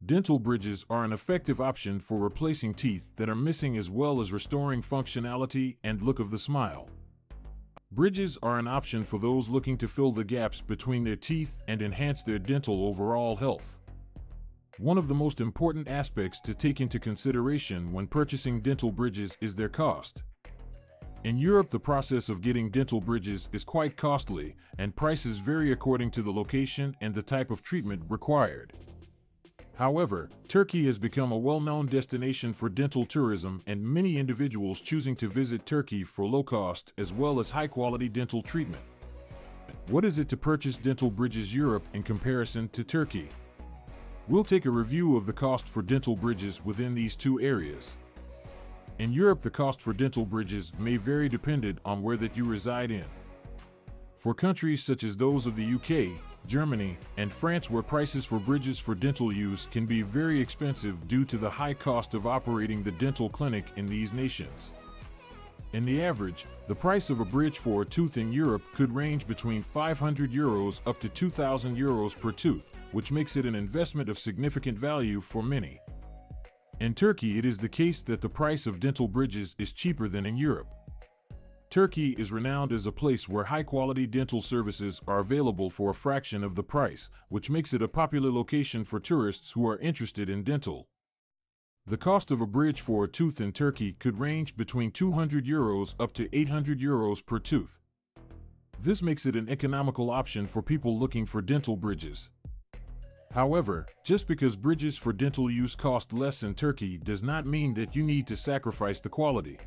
Dental bridges are an effective option for replacing teeth that are missing as well as restoring functionality and look of the smile. Bridges are an option for those looking to fill the gaps between their teeth and enhance their dental overall health. One of the most important aspects to take into consideration when purchasing dental bridges is their cost. In Europe, the process of getting dental bridges is quite costly, and prices vary according to the location and the type of treatment required. However, Turkey has become a well-known destination for dental tourism, and many individuals choosing to visit Turkey for low-cost as well as high-quality dental treatment. What is it to purchase dental bridges Europe in comparison to Turkey? We'll take a review of the cost for dental bridges within these two areas. In Europe, the cost for dental bridges may vary depending on where that you reside in. For countries such as those of the UK, Germany, and France, where prices for bridges for dental use can be very expensive due to the high cost of operating the dental clinic in these nations. In the average, the price of a bridge for a tooth in Europe could range between €500 up to €2,000 per tooth, which makes it an investment of significant value for many. In Turkey, it is the case that the price of dental bridges is cheaper than in Europe. Turkey is renowned as a place where high-quality dental services are available for a fraction of the price, which makes it a popular location for tourists who are interested in dental. The cost of a bridge for a tooth in Turkey could range between €200 up to €800 per tooth. This makes it an economical option for people looking for dental bridges. However, just because bridges for dental use cost less in Turkey does not mean that you need to sacrifice the quality.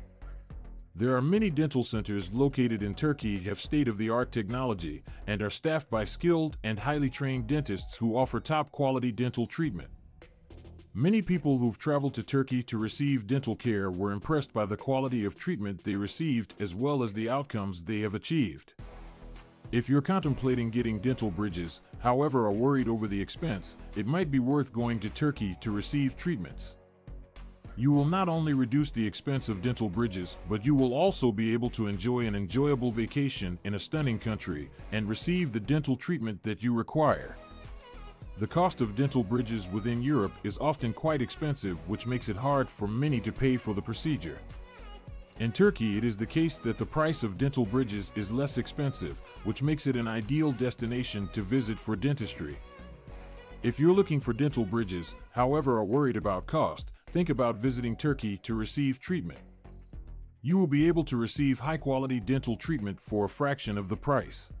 There are many dental centers located in Turkey that have state-of-the-art technology and are staffed by skilled and highly trained dentists who offer top-quality dental treatment. Many people who've traveled to Turkey to receive dental care were impressed by the quality of treatment they received as well as the outcomes they have achieved. If you're contemplating getting dental bridges, however, are worried over the expense, it might be worth going to Turkey to receive treatments. You will not only reduce the expense of dental bridges, but you will also be able to enjoy an enjoyable vacation in a stunning country and receive the dental treatment that you require. The cost of dental bridges within Europe is often quite expensive, which makes it hard for many to pay for the procedure. In Turkey, it is the case that the price of dental bridges is less expensive, which makes it an ideal destination to visit for dentistry. If you're looking for dental bridges, however, are worried about cost, think about visiting Turkey to receive treatment. You will be able to receive high-quality dental treatment for a fraction of the price.